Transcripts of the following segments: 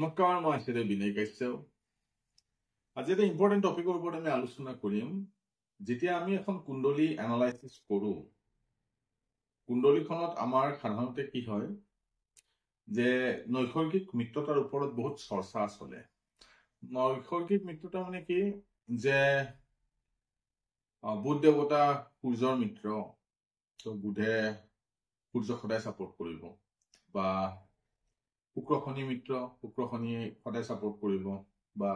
নমস্কাৰ, মই আছিলো বিনয় কাশ্যপ। আজি এটা ইম্পৰ্টেণ্ট টপিকৰ ওপৰত আমি আলোচনা কৰিম। যেতিয়া আমি এখন কুণ্ডলী এনালাইচিছ কৰো, কুণ্ডলীখনত আমাৰ সাধাৰণতে কি হয় যে নৈসৰ্গিক মিত্ৰতাৰ ওপৰত বহুত চৰ্চা চলে। নৈসৰ্গিক মিত্ৰতা মানে কি যে বুধ দেৱতা সূৰ্যৰ মিত্ৰ, তো বুধে সূৰ্যক সদায় ছাপোৰ্ট কৰিব, বা শুক্ৰ শনি মিত্ৰ, শুক্ৰ শনিয়ে সদায় ছাপোৰ্ট কৰিব, বা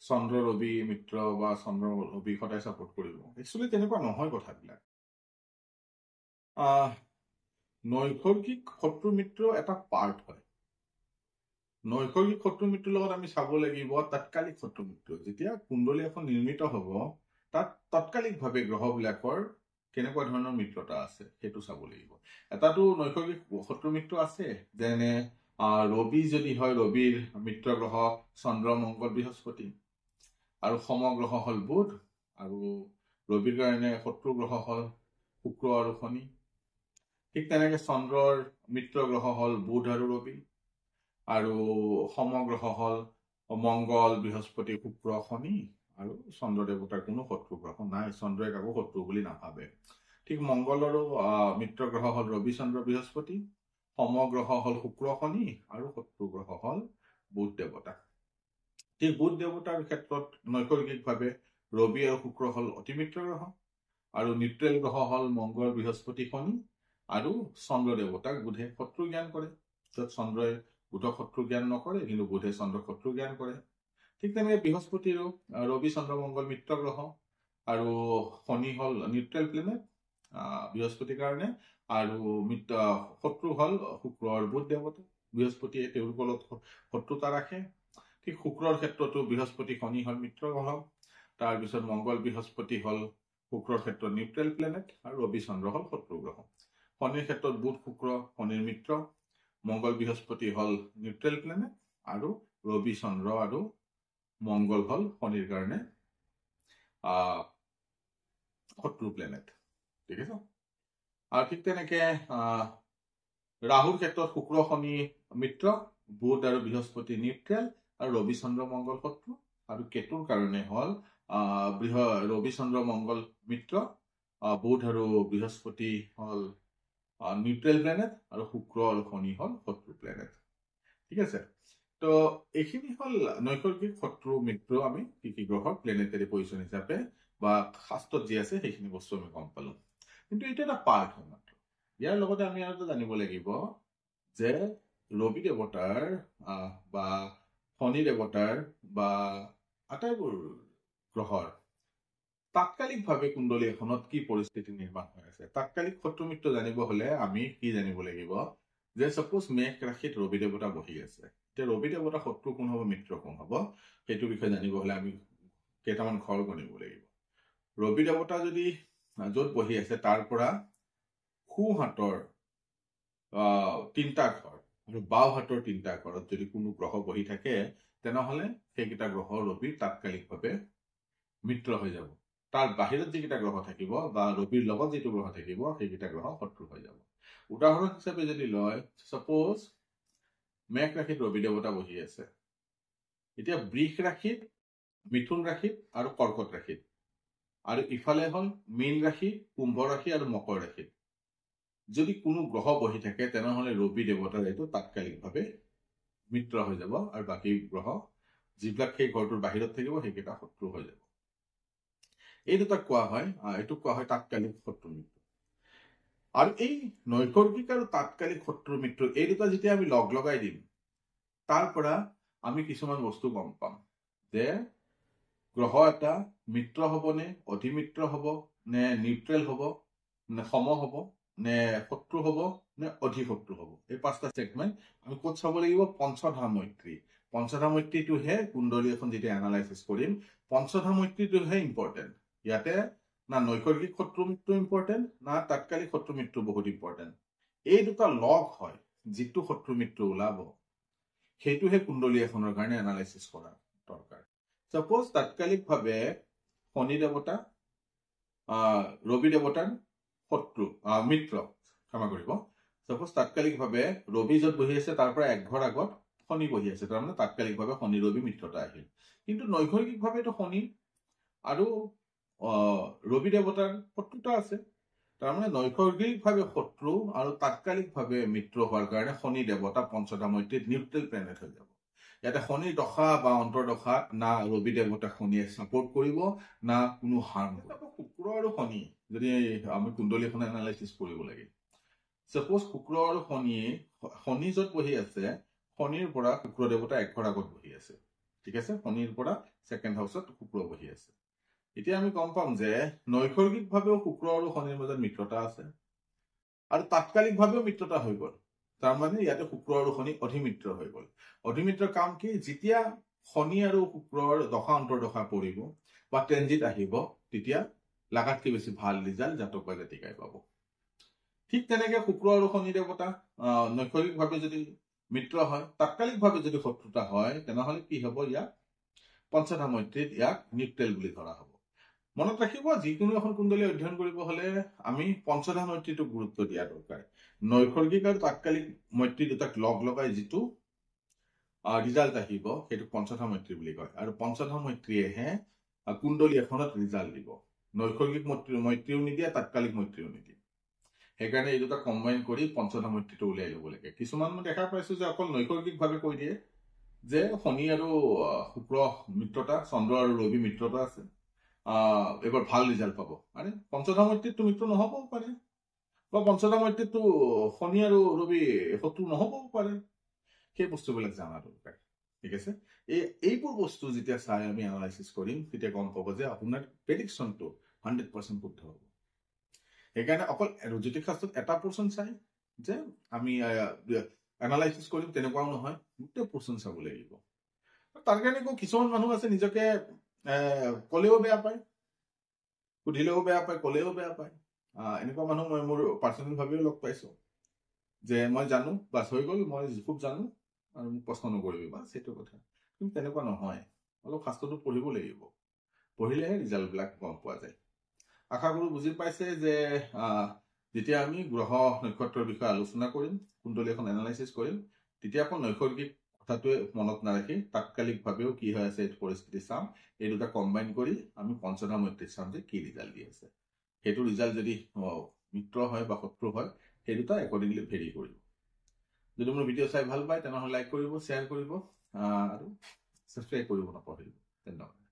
চন্দ্ৰ ৰবি মিত্ৰ বা চন্দ্ৰ ৰবি সদায় ছাপোৰ্ট কৰিব। একচুৱেলি তেনেকুৱা নহয় কথাবিলাক। নৈসৰ্গিক শত্ৰু মিত্ৰ এটা পাৰ্ট হয়। নৈসৰ্গিক শত্ৰু মিত্ৰৰ লগত আমি চাব লাগিব তাৎকালিক শত্ৰু মিত্ৰ। যেতিয়া কুণ্ডলী এখন নিৰ্মিত হ'ব, তাত তাৎকালিকভাৱে গ্ৰহবিলাকৰ কেনেকুৱা ধৰণৰ মিত্ৰতা আছে সেইটো চাব লাগিব। এটাতো নৈসৰ্গিক শত্ৰু মিত্ৰ আছে, যেনে ৰবি যদি হয়, ৰবিৰ মিত্ৰ গ্ৰহ চন্দ্ৰ, মংগল, বৃহস্পতি, আৰু সমগ্ৰহ হল বুধ, আৰু ৰবিৰ কাৰণে শত্ৰু গ্ৰহ হল শুক্ৰ আৰু শনি। ঠিক তেনেকে চন্দ্ৰৰ মিত্ৰ গ্ৰহ হল বুধ আৰু ৰবি, আৰু সমগ্ৰহ হল মংগল, বৃহস্পতি, শুক্ৰ, শনি, আৰু চন্দ্ৰ দেৱতাৰ কোনো শত্ৰু গ্ৰহ নাই। চন্দ্ৰই কাকো শত্ৰু বুলি নাভাবে। ঠিক মংগলৰো মিত্ৰ গ্ৰহ হল ৰবি, চন্দ্ৰ, বৃহস্পতি, সমগ্ৰহ হল শুক্ৰ, শনি, আৰু শত্ৰু গ্ৰহ হল বুধ দেৱতা। ঠিক বুধ দেৱতাৰ ক্ষেত্ৰত নৈসৰ্গিকভাৱে ৰবি আৰু শুক্ৰ হল অতিমিত্ৰ গ্ৰহ, আৰু নিউট্ৰেল গ্ৰহ হল মংগল, বৃহস্পতি, শনি, আৰু চন্দ্ৰ দেৱতাক বুধে শত্ৰু জ্ঞান কৰে। য'ত চন্দ্ৰই বুধক শত্ৰু জ্ঞান নকৰে, কিন্তু বুধে চন্দ্ৰক শত্ৰু জ্ঞান কৰে। ঠিক তেনেকে বৃহস্পতিৰো ৰবি, চন্দ্ৰ, মংগল মিত্ৰ গ্ৰহ, আৰু শনি হল নিউট্ৰেল প্লেনেট বৃহস্পতিৰ কাৰণে, আৰু শত্ৰু হল শুক্ৰ আৰু বুধ দেৱতা। বৃহস্পতিয়ে তেওঁলোকৰ লগত শত্ৰুতা ৰাখে। ঠিক শুক্ৰৰ ক্ষেত্ৰতো বৃহস্পতি, শনি হল মিত্ৰ গ্ৰহ, তাৰপিছত মংগল, বৃহস্পতি হল শুক্ৰৰ ক্ষেত্ৰত নিউট্ৰেল প্লেনেট, আৰু ৰবি, চন্দ্ৰ হল শত্ৰু গ্ৰহ। শনিৰ ক্ষেত্ৰত বুধ, শুক্ৰ শনিৰ মিত্ৰ, মংগল, বৃহস্পতি হল নিউট্ৰেল প্লেনেট, আৰু ৰবি, চন্দ্ৰ আৰু মংগল হল শনিৰ কাৰণে শত্ৰু প্লেনেট। ঠিক আছে। আৰু ঠিক তেনেকে ৰাহুৰ ক্ষেত্ৰত শুক্ৰ শনি মিত্ৰ, বুধ আৰু বৃহস্পতি নিউট্ৰেল, আৰু ৰবি, চন্দ্ৰ, মংগল শত্ৰু। আৰু কেতুৰ কাৰণে হল ৰবি, চন্দ্ৰ, মংগল মিত্ৰ, বুধ আৰু বৃহস্পতি হল নিউট্ৰেল প্লেনেট, আৰু শুক্ৰ আৰু শনি হল শত্ৰু প্লেনেট। ঠিক আছে। তো এইখিনি হল নৈসৰ্গিক শত্ৰু মিত্ৰ। আমি কি কি গ্ৰহৰ প্লেনেটাৰী পজিশ্যন হিচাপে বা শাস্ত্ৰত যি আছে সেইখিনি বস্তু আমি গম পালো। কিন্তু এইটো এটা পাৰ্ট হয় মাত্ৰ। ইয়াৰ লগতে আমি আৰু জানিব লাগিব যে ৰবি দেৱতাৰ বা শনি দেৱতাৰ বা আটাইবোৰ গ্ৰহৰ তাৎকালিকভাৱে কুণ্ডলী এখনত কি পৰিস্থিতি নিৰ্মাণ হৈ আছে। তাৎকালিক শত্ৰু মিত্ৰ জানিব হলে আমি কি জানিব লাগিব যে সাপোজ মেষ ৰাশিত ৰবি দেৱতা বহি আছে। এতিয়া ৰবি দেৱতা শত্ৰু কোন হব, মিত্ৰ কোন হব, সেইটো বিষয়ে জানিব হলে আমি কেইটামান ঘৰ গণিব লাগিব। ৰবি দেৱতা যদি য'ত বহি আছে তাৰ পৰা সোঁ হাতৰ 3টা ঘৰ আৰু বাওঁ হাতৰ 3টা ঘৰত যদি কোনো গ্ৰহ বহি থাকে, তেনেহলে সেইকেইটা গ্ৰহ ৰবিৰ তাৎকালিকভাৱে মিত্ৰ হৈ যাব। তাৰ বাহিৰত যিকেইটা গ্ৰহ থাকিব বা ৰবিৰ লগত যিটো গ্ৰহ থাকিব, সেইকেইটা গ্ৰহ শত্ৰু হৈ যাব। উদাহৰণ হিচাপে যদি লয়, সাপোজ মেষ ৰাশিত ৰবি দেৱতা বহি আছে। এতিয়া বৃষ ৰাশিত, মিথুন ৰাশিত আৰু কৰ্কট ৰাশিত, আৰু ইফালে হল মীন ৰাশি, কুম্ভ ৰাশি আৰু মকৰ ৰাশিত যদি কোনো গ্ৰহ বহি থাকে, তেনেহলে ৰবি দেৱতাৰ এইটো তাৎকালিকভাৱে মিত্ৰ হৈ যাব, আৰু বাকী গ্ৰহ যিবিলাক সেই ঘৰটোৰ বাহিৰত থাকিব সেইকেইটা শত্ৰু হৈ যাব। এই দুটাক কোৱা হয়, এইটোক কোৱা হয় তাৎকালিক শত্ৰু মিত্ৰ। আৰু এই নৈসৰ্গিক আৰু তাৎকালিক শত্ৰু মিত্ৰ এই দুটা যেতিয়া আমি লগ লগাই দিম, তাৰ পৰা আমি কিছুমান বস্তু গম পাম যে গ্ৰহ এটা মিত্ৰ হব নে অধিমিত্ৰ হব, নে নিউট্ৰেল হব, নে সম হব, নে শত্ৰু হব, নে অধিশত্ৰু হব। এই 5টা ছেগমেন্ট আমি ক'ত চাব লাগিব? পঞ্চধা মৈত্ৰী। পঞ্চধা মৈত্ৰীটোহে কুণ্ডলী এখন যেতিয়া এনালাইচিছ কৰিম, পঞ্চধা মৈত্ৰীটোহে ইম্পৰ্টেণ্ট। ইয়াতে না নৈসৰ্গিক শত্ৰু মিত্ৰ ইম্পৰ্টেণ্ট, না তাৎকালিক শত্ৰু মিত্ৰ বহুত ইম্পৰ্টেণ্ট। এই দুটা লগ হয় যিটো শত্ৰু মিত্ৰ ওলাব, সেইটোহে কুণ্ডলী এখনৰ কাৰণে এনালাইচিছ কৰা দৰকাৰ। সাপোজ তাৎকালিকভাৱে শনি দেৱতা ৰবি দেৱতাৰ শত্ৰু মিত্ৰ, ক্ষমা কৰিব। সাপোজ তাৎকালিকভাৱে ৰবি য'ত বহি আছে তাৰ পৰা এক ঘৰ আগত শনি বহি আছে, তাৰমানে তাৎকালিকভাৱে শনি ৰবি মিত্ৰতা আহিল। কিন্তু নৈসৰ্গিকভাৱে এইটো শনি আৰু ৰবি দেৱতাৰ শত্ৰুতা আছে। তাৰমানে নৈসৰ্গিকভাৱে শত্ৰু আৰু তাৎকালিকভাৱে মিত্ৰ হোৱাৰ কাৰণে শনি দেৱতা পঞ্চধা মৈত্ৰীত নিউট্ৰেল প্লেনেট হৈ যাব। ইয়াতে শনিৰ দশা বা অন্তৰ্দশাত না ৰবি দেৱতাক শনিয়ে ছাপোৰ্ট কৰিব না কোনো হাৰ্ম কৰিব। শুক্ৰ আৰু শনি যদি আমি কুণ্ডলী এখন এনালাইচিছ কৰিব লাগে, সাপোজ শুক্ৰ আৰু শনি য'ত বহি আছে, শনিৰ পৰা শুক্ৰ দেৱতা এক ঘৰ আগত বহি আছে, ঠিক আছে। শনিৰ পৰা ছেকেণ্ড হাউচত শুক্ৰ বহি আছে। এতিয়া আমি গম পাম যে নৈসৰ্গিকভাৱেও শুক্ৰ আৰু শনিৰ মাজত মিত্ৰতা আছে আৰু তাৎকালিকভাৱেও মিত্ৰতা হৈ গ'ল। তাৰমানে ইয়াতে শুক্ৰ আৰু শনি অধিমিত্ৰ হৈ গ'ল। অধিমিত্ৰৰ কাম কি? যেতিয়া শনি আৰু শুক্ৰৰ দশা অন্তৰ্দশা পৰিব বা ট্ৰেনজিট আহিব, তেতিয়া লাগাতকৈ বেছি ভাল ৰিজাল্ট জাতক বা জাতিকাই পাব। ঠিক তেনেকে শুক্ৰ আৰু শনি দেৱতা নৈসৰ্গিকভাৱে যদি মিত্ৰ হয়, তাৎকালিকভাৱে যদি শত্ৰুতা হয়, তেনেহলে কি হব? ইয়াক পঞ্চধা মৈত্ৰীত ইয়াক নিউট্ৰেল বুলি ধৰা হব। মনত ৰাখিব, যিকোনো এখন কুণ্ডলী অধ্যয়ন কৰিব হলে আমি পঞ্চধা মৈত্ৰীটোক গুৰুত্ব দিয়া দৰকাৰ। নৈসৰ্গিক আৰু তাৎকালিক মৈত্ৰী দুটাক লগ লগাই যিটো ৰিজাল্ট আহিব সেইটো পঞ্চধা মৈত্ৰী বুলি কয়। আৰু পঞ্চধা মৈত্ৰীয়েহে কুণ্ডলী এখনত ৰিজাল্ট দিব। নৈসৰ্গিক মৈত্ৰীও নিদিয়ে, তাৎকালিক মৈত্ৰীও নিদিয়ে। সেইকাৰণে এই দুটা কম্বাইন কৰি পঞ্চধা মৈত্ৰীটো উলিয়াই ল'ব লাগে। কিছুমান মই দেখা পাইছো যে অকল নৈসৰ্গিকভাৱে কৈ দিয়ে যে শনি আৰু শুক্ৰ মিত্ৰতা, চন্দ্ৰ আৰু ৰবি মিত্ৰতা আছে, এবাৰ ভাল ৰিজাল্ট পাব। আৰে পঞ্চধা মৈত্ৰীতটো মিত্ৰ নহবও পাৰে, বা পঞ্চধা মৈত্ৰীতটো শনি আৰু ৰবি শত্ৰু নহবও পাৰে। সেই বস্তুবিলাক জানা দৰকাৰ, ঠিক আছে। এইবোৰ বস্তু যেতিয়া চাই আমি এনালাইচিছ কৰিম, তেতিয়া গম পাব যে আপোনাৰ প্ৰেডিকশ্যনটো 100% শুদ্ধ হ'ব। সেইকাৰণে অকল জ্যোতিষ শাস্ত্ৰত এটা পোৰ্চন চাই যে আমি এনালাইচিছ কৰিম তেনেকুৱাও নহয়, গোটেই পোৰ্চন চাব লাগিব। তাৰ কাৰণে কিছুমান মানুহ আছে নিজকে কলেও বেয়া পায়, সুধিলেও বেয়া পায়, কলেও বেয়া পায়। এনেকুৱা মানুহ মই মোৰ পাৰ্চনেল ভাৱেও লগ পাইছো যে মই জানো, বাছ হৈ গ'ল, মই খুব জানো আৰু মোক প্ৰশ্ন নকৰিবি, বাছ সেইটো কথা। কিন্তু তেনেকুৱা নহয়, অলপ শাস্ত্ৰটো পঢ়িব লাগিব, পঢ়িলেহে ৰিজাল্টবিলাক গম পোৱা যায়। আশা কৰো বুজি পাইছে যে যেতিয়া আমি গ্ৰহ নক্ষত্ৰৰ বিষয়ে আলোচনা কৰিম, কুণ্ডলী এখন এনালাইচিছ কৰিম, তেতিয়া আকৌ নৈসৰ্গিক কথাটোৱে মনত নাৰাখি তাৎকালিকভাৱেও কি হৈ আছে এইটো পৰিস্থিতি চাম। এই দুটা কম্বাইন কৰি আমি পঞ্চধা মৈত্ৰীত চাম যে কি ৰিজাল্ট দি আছে। সেইটো ৰিজাল্ট যদি মিত্ৰ হয় বা শত্ৰু হয়, সেই দুটা একৰ্ডিংলি ভেৰি কৰিব। যদি মোৰ ভিডিঅ' চাই ভাল পায় তেনেহ'লে লাইক কৰিব, শ্বেয়াৰ কৰিব আৰু ছাবস্ক্ৰাইব কৰিব নপাহৰিব। ধন্যবাদ।